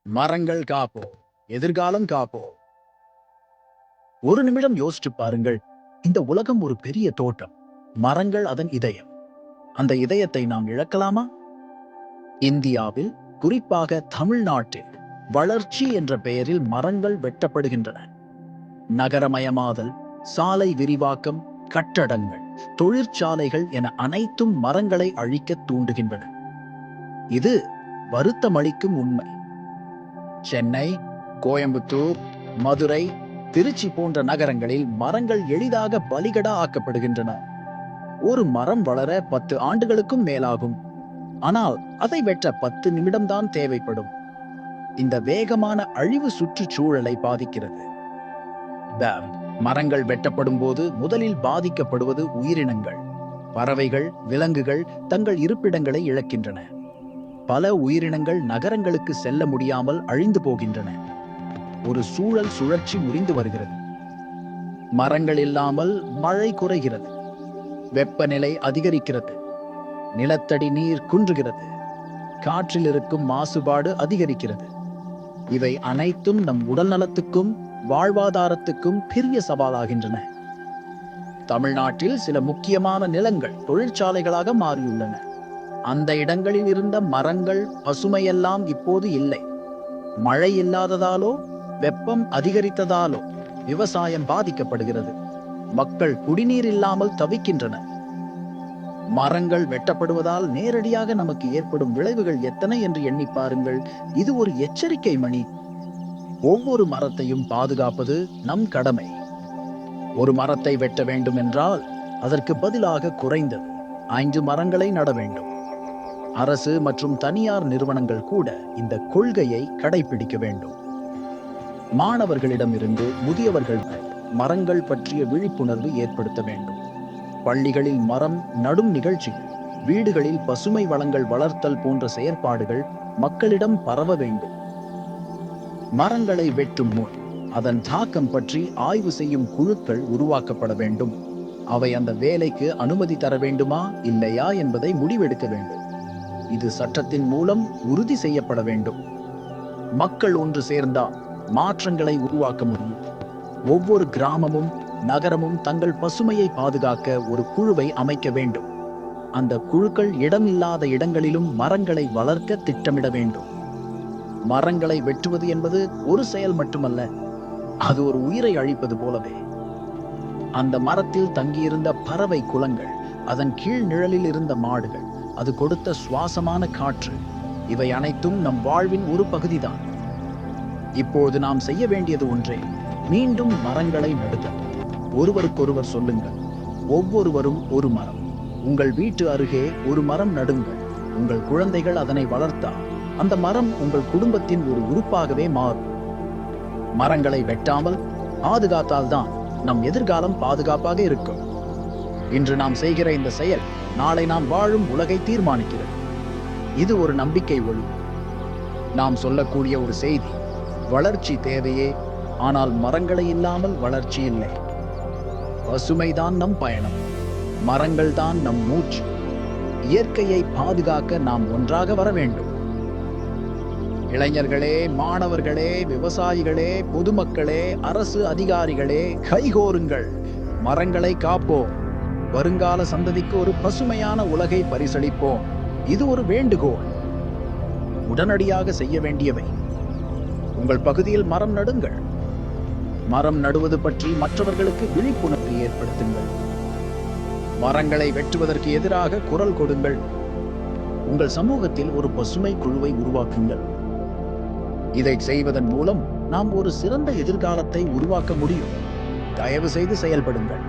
மரங்கள் காப்போம், எதிர்காலம் காப்போம். ஒரு நிமிடம் யோசிச்சு பாருங்கள். இந்த உலகம் ஒரு பெரிய தோட்டம். மரங்கள் அதன் இதயம். அந்த இதயத்தை நாம் இழக்கலாமா? இந்தியாவில், குறிப்பாக தமிழ்நாட்டில், வளர்ச்சி என்ற பெயரில் மரங்கள் வெட்டப்படுகின்றன. நகரமயமாதல், சாலை விரிவாக்கம், கட்டடங்கள், தொழிற்சாலைகள் என அனைத்தும் மரங்களை அழிக்க தூண்டுகின்றன. இது வருத்தமளிக்கும் உண்மை. சென்னை, கோயம்புத்தூர், மதுரை, திருச்சி போன்ற நகரங்களில் மரங்கள் எளிதாக பலிகடா ஆக்கப்படுகின்றன. ஒரு மரம் வளர 10 ஆண்டுகளுக்கும் மேலாகும். ஆனால் அதை வெட்ட 10 நிமிடம்தான் தேவைப்படும். இந்த வேகமான அழிவு சுற்றுச்சூழலை பாதிக்கிறது. மரங்கள் வெட்டப்படும் போது முதலில் பாதிக்கப்படுவது உயிரினங்கள். பறவைகள், விலங்குகள் தங்கள் இருப்பிடங்களை இழக்கின்றன. பல உயிரினங்கள் நகரங்களுக்கு செல்ல முடியாமல் அழிந்து போகின்றன. ஒரு சூழல் சுழற்சி முறிந்து வருகிறது. மரங்கள் இல்லாமல் மழை குறைகிறது, வெப்பநிலை அதிகரிக்கிறது, நிலத்தடி நீர் குன்றுகிறது, காற்றில் இருக்கும் மாசுபாடு அதிகரிக்கிறது. இவை அனைத்தும் நம் உடல் நலத்துக்கும் வாழ்வாதாரத்துக்கும் பெரிய சவாலாகின்றன. தமிழ்நாட்டில் சில முக்கியமான நிலங்கள் தொழிற்சாலைகளாக மாறியுள்ளன. அந்த இடங்களில் இருந்த மரங்கள், பசுமையெல்லாம் இப்போது இல்லை. மழை இல்லாததாலோ வெப்பம் அதிகரித்ததாலோ விவசாயம் பாதிக்கப்படுகிறது. மக்கள் குடிநீர் இல்லாமல் தவிக்கின்றனர். மரங்கள் வெட்டப்படுவதால் நேரடியாக நமக்கு ஏற்படும் விளைவுகள் எத்தனை என்று எண்ணி பாருங்கள். இது ஒரு எச்சரிக்கை மணி. ஒவ்வொரு மரத்தையும் பாதுகாப்பது நம் கடமை. ஒரு மரத்தை வெட்ட வேண்டும் என்றால் அதற்கு பதிலாக குறைந்தது 5 மரங்களை நட வேண்டும். அரசு மற்றும் தனியார் நிறுவனங்கள் கூட இந்த கொள்கையை கடைபிடிக்க வேண்டும். மாணவர்களிடமிருந்து முதியவர்கள் வரை மரங்கள் பற்றிய விழிப்புணர்வு ஏற்படுத்த வேண்டும். பள்ளிகளில் மரம் நடும் நிகழ்ச்சிகள், வீடுகளில் பசுமை வளங்கள் வளர்த்தல் போன்ற செயற்பாடுகள் மக்களிடம் பரவ வேண்டும். மரங்களை வெட்டும் முன் அதன் தாக்கம் பற்றி ஆய்வு செய்யும் குழுக்கள் உருவாக்கப்பட வேண்டும். அவை அந்த வேலைக்கு அனுமதி தர வேண்டுமா இல்லையா என்பதை முடிவெடுக்க வேண்டும். இது சட்டத்தின் மூலம் உறுதி செய்யப்பட வேண்டும். மக்கள் ஒன்று சேர்ந்தால் மாற்றங்களை உருவாக்க முடியும். ஒவ்வொரு கிராமமும் நகரமும் தங்கள் பசுமையை பாதுகாக்க ஒரு குழுவை அமைக்க வேண்டும். அந்த குழுக்கள் இடமில்லாத இடங்களிலும் மரங்களை வளர்க்க திட்டமிட வேண்டும். மரங்களை வெட்டுவது என்பது ஒரு செயல் மட்டுமல்ல, அது ஒரு உயிரை அழிப்பது போலவே. அந்த மரத்தில் தங்கியிருந்த பறவை குலங்கள், அதன் கீழ் நிழலில் இருந்த மாடுகள், அது கொடுத்த சுவாசமான காற்று, இவை அனைத்தும் நம் வாழ்வின் ஒரு பகுதிதான். இப்போது நாம் செய்ய வேண்டியது ஒன்றே, மீண்டும் மரங்களை நடுதல். ஒருவருக்கொருவர் சொல்லுங்கள், ஒவ்வொருவரும் ஒரு மரம். உங்கள் வீட்டு அருகே ஒரு மரம் நடுங்கள். உங்கள் குழந்தைகள் அதனை வளர்த்தால் அந்த மரம் உங்கள் குடும்பத்தின் ஒரு உறுப்பாகவே மாறும். மரங்களை வெட்டாமல் பாதுகாத்தால்தான் நம் எதிர்காலம் பாதுகாப்பாக இருக்கும். இன்று நாம் செய்கிற இந்த செயல் நாளை நாம் வாழும் உலகை தீர்மானிக்கிறது. இது ஒரு நம்பிக்கை ஒளி. நாம் சொல்லக்கூடிய ஒரு செய்தி, வளர்ச்சி தேவையே, ஆனால் மரங்களை இல்லாமல் வளர்ச்சி இல்லை. பசுமைதான் நம் பயணம், மரங்கள் தான் நம் மூச்சு. இயற்கையை பாதுகாக்க நாம் ஒன்றாக வர வேண்டும். இளைஞர்களே, மாணவர்களே, விவசாயிகளே, பொதுமக்களே, அரசு அதிகாரிகளே, கைகோருங்கள். மரங்களை காப்போம். வருங்கால சந்ததிக்கு ஒரு பசுமையான உலகை பரிசளிப்போம். இது ஒரு வேண்டுகோள். உடனடியாக செய்ய வேண்டியவை: உங்கள் பகுதியில் மரம் நடுங்கள். மரம் நடுவது பற்றி மற்றவர்களுக்கு விழிப்புணர்வு ஏற்படுத்துங்கள். மரங்களை வெட்டுவதற்கு எதிராக குரல் கொடுங்கள். உங்கள் சமூகத்தில் ஒரு பசுமை குழுவை உருவாக்குங்கள். இதை செய்வதன் மூலம் நாம் ஒரு சிறந்த எதிர்காலத்தை உருவாக்க முடியும். தயவு செய்து செயல்படுங்கள்.